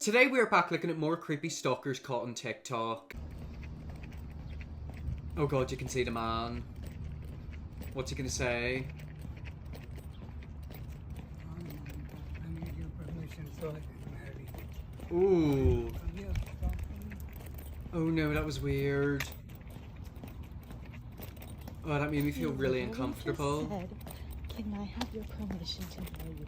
Today we are back looking at more creepy stalkers caught on TikTok. Oh god, you can see the man. What's he gonna say? I need your permission so I can marry you. Ooh. Come here, talk to me. Oh no, that was weird. Oh, that made me feel really uncomfortable. Said, can I have your permission to marry you?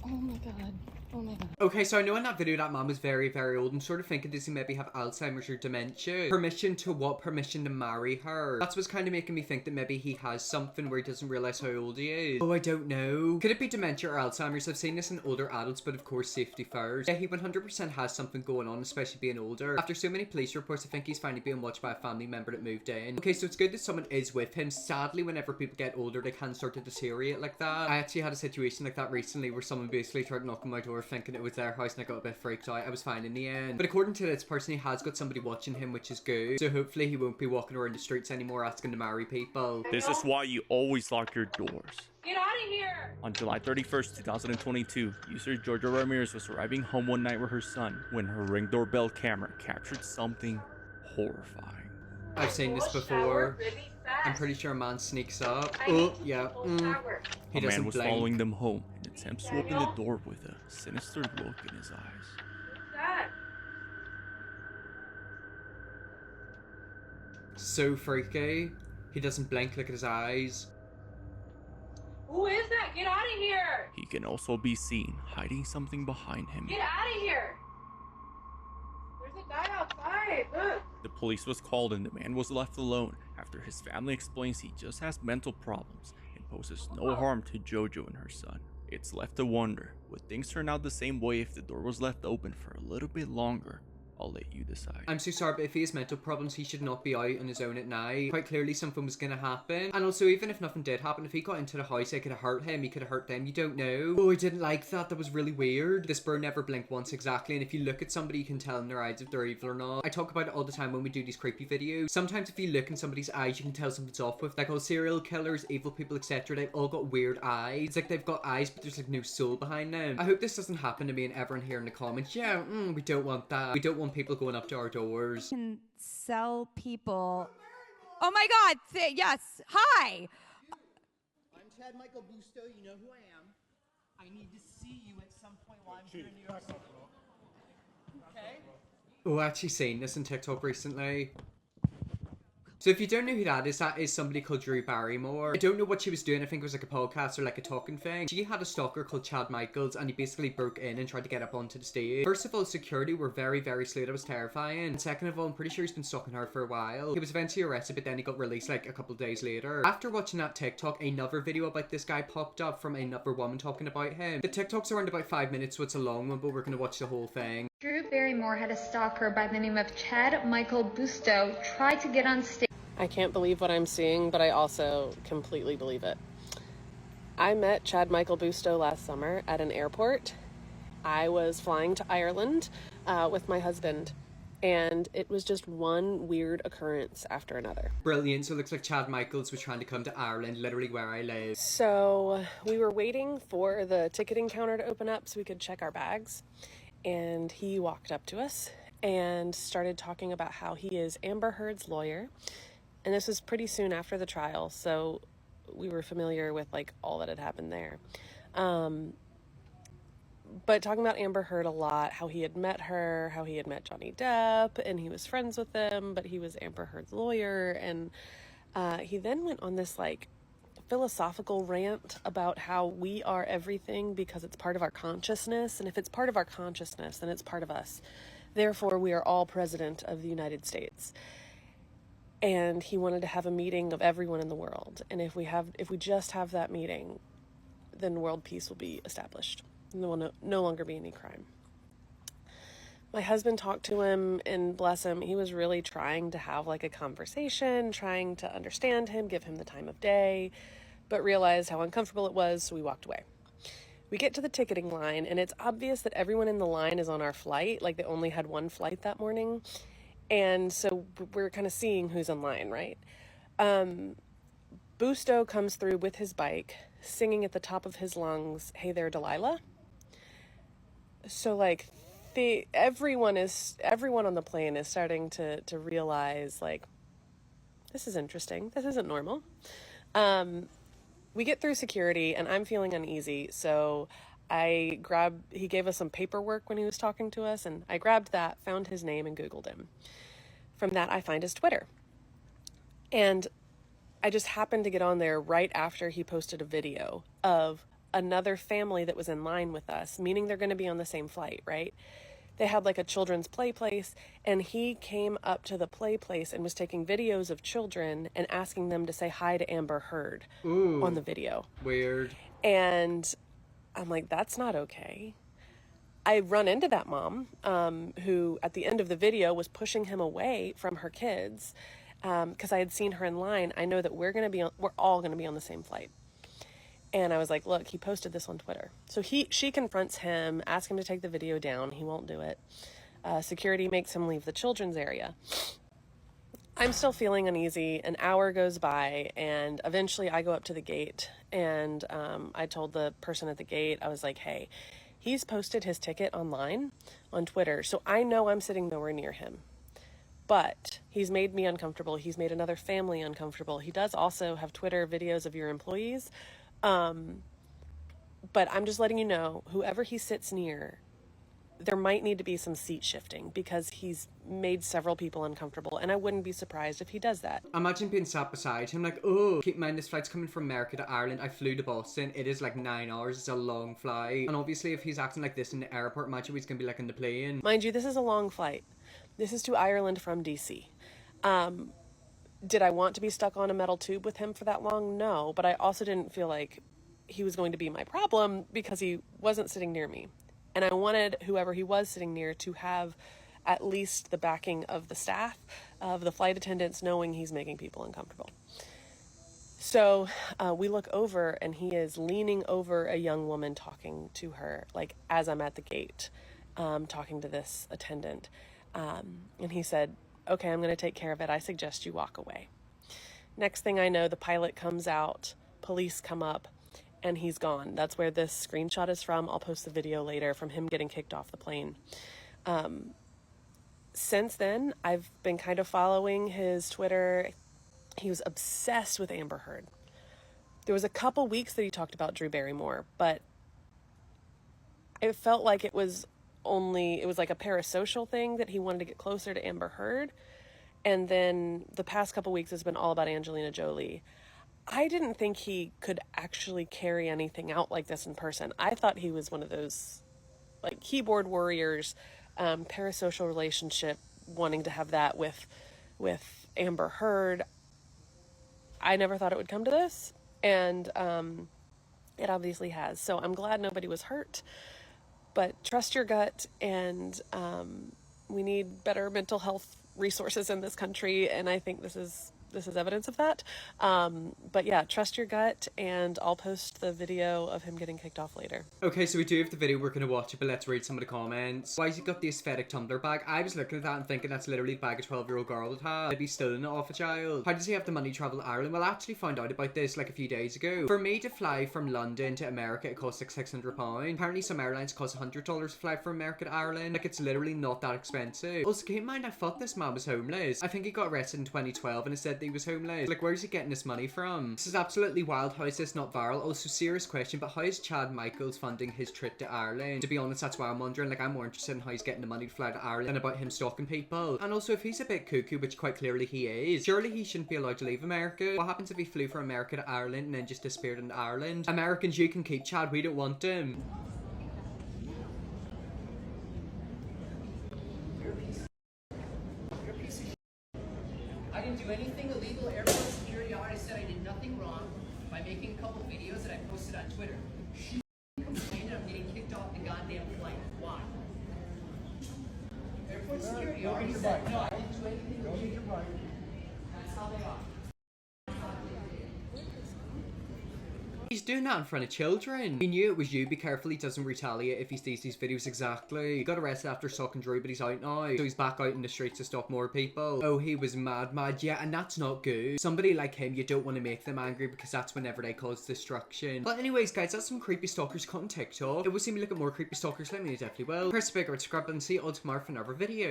Oh my god. Oh my god. Okay, so I know in that video that man was very, very old. I'm sort of thinking, does he maybe have Alzheimer's or dementia? Permission to what? Permission to marry her. That's what's kind of making me think that maybe he has something where he doesn't realize how old he is. Oh, I don't know. Could it be dementia or Alzheimer's? I've seen this in older adults, but of course safety first. Yeah, he 100% has something going on, especially being older. After so many police reports, I think he's finally being watched by a family member that moved in. Okay, so it's good that someone is with him. Sadly, whenever people get older, they can start to deteriorate like that. I actually had a situation like that recently where someone basically tried to knock on my door thinking it was their house, and I got a bit freaked out. I was fine in the end. But according to this person, he has got somebody watching him, which is good. So hopefully he won't be walking around the streets anymore asking to marry people. This is why you always lock your doors. Get out of here! On July 31st, 2022, user Georgia Ramirez was arriving home one night with her son when her Ring doorbell camera captured something horrifying. I've seen this before. I'm pretty sure a man sneaks up. Oh, yeah. He A doesn't man was blink. following them home and attempts to open the door with a sinister look in his eyes. Dad. So freaky. He doesn't blink, look at his eyes. Who is that? Get out of here! He can also be seen hiding something behind him. Get out of here! There's a guy outside. Look. The police was called and the man was left alone after his family explains he just has mental problems and poses no harm to Jojo and her son. It's left to wonder, would things turn out the same way if the door was left open for a little bit longer? I'll let you decide. I'm so sorry, but if he has mental problems, he should not be out on his own at night. Quite clearly something was gonna happen. And also, even if nothing did happen, if he got into the house, it could have hurt him, he could have hurt them, you don't know. Oh, I didn't like that, that was really weird. This bird never blinked once exactly, and if you look at somebody, you can tell in their eyes if they're evil or not. I talk about it all the time when we do these creepy videos. Sometimes if you look in somebody's eyes, you can tell something's off with. Like all serial killers, evil people, etc. They've all got weird eyes. It's like they've got eyes, but there's like no soul behind them. I hope this doesn't happen to me and everyone here in the comments. Yeah, we don't want that. We don't want people going up to our doors. Can sell people. Oh my God! Yes. Hi. I'm Chad Michael Busto. You know who I am. I need to see you at some point while I'm here in New York City. Okay? Oh, I actually seen this on TikTok recently. So if you don't know who that is somebody called Drew Barrymore. I don't know what she was doing. I think it was like a podcast or like a talking thing. She had a stalker called Chad Michaels and he basically broke in and tried to get up onto the stage. First of all, security were very, very slow. That was terrifying. And second of all, I'm pretty sure he's been stalking her for a while. He was eventually arrested, but then he got released like a couple days later. After watching that TikTok, another video about this guy popped up from another woman talking about him. The TikTok's around about 5 minutes, so it's a long one, but we're gonna watch the whole thing. Drew Barrymore had a stalker by the name of Chad Michael Busto try to get on stage. I can't believe what I'm seeing, but I also completely believe it. I met Chad Michael Busto last summer at an airport. I was flying to Ireland with my husband, and it was just one weird occurrence after another. Brilliant. So it looks like Chad Michaels was trying to come to Ireland, literally where I live. So we were waiting for the ticketing counter to open up so we could check our bags, and he walked up to us and started talking about how he is Amber Heard's lawyer. And this was pretty soon after the trial, so we were familiar with like all that had happened there. But talking about Amber Heard a lot, how he had met her, how he had met Johnny Depp, and he was friends with them, but he was Amber Heard's lawyer. And he then went on this like philosophical rant about how we are everything because it's part of our consciousness. And if it's part of our consciousness, then it's part of us. Therefore, we are all president of the United States. And he wanted to have a meeting of everyone in the world. And if we just have that meeting, then world peace will be established. And there will no longer be any crime. My husband talked to him, and bless him, he was really trying to have like a conversation, trying to understand him, give him the time of day, but realized how uncomfortable it was, so we walked away. We get to the ticketing line, and it's obvious that everyone in the line is on our flight, like they only had one flight that morning. And so we're kind of seeing who's in line, right? Busto comes through with his bike, singing at the top of his lungs, "Hey there, Delilah." So like everyone on the plane is starting to realize like this is interesting. This isn't normal. We get through security and I'm feeling uneasy. So he gave us some paperwork when he was talking to us, and I grabbed that, found his name, and Googled him. From that, I find his Twitter. And I just happened to get on there right after he posted a video of another family that was in line with us, meaning they're going to be on the same flight, right? They had like a children's play place, and he came up to the play place and was taking videos of children and asking them to say hi to Amber Heard on the video. Weird. And I'm like, that's not okay. I run into that mom who at the end of the video was pushing him away from her kids because I had seen her in line. I know that we're all going to be on the same flight. And I was like, look, he posted this on Twitter. So she confronts him, asks him to take the video down. He won't do it. Security makes him leave the children's area. I'm still feeling uneasy. An hour goes by, and eventually I go up to the gate, and I told the person at the gate, I was like, hey, he's posted his ticket online on Twitter, so I know I'm sitting nowhere near him. But he's made me uncomfortable. He's made another family uncomfortable. He does also have Twitter videos of your employees. But I'm just letting you know, whoever he sits near, there might need to be some seat shifting because he's made several people uncomfortable, and I wouldn't be surprised if he does that. Imagine being sat beside him like, oh, keep in mind this flight's coming from America to Ireland. I flew to Boston. It is like 9 hours. It's a long flight. And obviously if he's acting like this in the airport, imagine what he's going to be like in the plane. Mind you, this is a long flight. This is to Ireland from DC. Did I want to be stuck on a metal tube with him for that long? No, but I also didn't feel like he was going to be my problem because he wasn't sitting near me. And I wanted whoever he was sitting near to have at least the backing of the staff, of the flight attendants, knowing he's making people uncomfortable. So we look over, and he is leaning over a young woman talking to her, like as I'm at the gate, talking to this attendant. And he said, okay, I'm going to take care of it. I suggest you walk away. Next thing I know, the pilot comes out, police come up, and he's gone. That's where this screenshot is from. I'll post the video later from him getting kicked off the plane. Since then, I've been kind of following his Twitter. He was obsessed with Amber Heard. There was a couple weeks that he talked about Drew Barrymore, but it felt like it was like a parasocial thing that he wanted to get closer to Amber Heard. And then the past couple weeks has been all about Angelina Jolie. I didn't think he could actually carry anything out like this in person. I thought he was one of those like keyboard warriors, parasocial relationship, wanting to have that with Amber Heard. I never thought it would come to this, and it obviously has. So I'm glad nobody was hurt, but trust your gut, and we need better mental health resources in this country, and I think this is evidence of that. But yeah, trust your gut, and I'll post the video of him getting kicked off later. Okay, so we do have the video, we're going to watch it, but let's read some of the comments. Why has he got the aesthetic tumbler bag? I was looking at that and thinking that's literally the bag a 12-year-old girl would have. Maybe stealing it off a child. How does he have the money to travel to Ireland? Well, I actually found out about this like a few days ago. For me to fly from London to America, it costs like £600. Apparently some airlines cost $100 to fly from America to Ireland. Like, it's literally not that expensive. Also, keep in mind, I thought this man was homeless. I think he got arrested in 2012 and it said that he was homeless. Like, where's he getting this money from? This is absolutely wild. How is this not viral? Also, serious question, but how is Chad Michaels funding his trip to Ireland? To be honest, that's why I'm wondering. Like, I'm more interested in how he's getting the money to fly to Ireland than about him stalking people. And also, if he's a bit cuckoo, which quite clearly he is, surely he shouldn't be allowed to leave America. What happens if he flew from America to Ireland and then just disappeared into Ireland? Americans, you can keep Chad. We don't want him. I didn't do anything illegal. Airport security already said I did nothing wrong by making a couple videos that I posted on Twitter. She complained I'm getting kicked off the goddamn flight. Why? Airport security already said no, I didn't do anything illegal. That's how they are. he's doing that in front of children. He knew it was you. Be careful he doesn't retaliate if he sees these videos. Exactly. He got arrested after stalking Drew, but he's out now. So he's back out in the streets to stalk more people. Oh, he was mad. Yeah, and that's not good. Somebody like him, you don't want to make them angry because that's whenever they cause destruction. But anyways, guys, that's some creepy stalkers caught on TikTok. If you see me look at more creepy stalkers, let me know, definitely will. Press the big red subscribe button and see you all tomorrow for another video.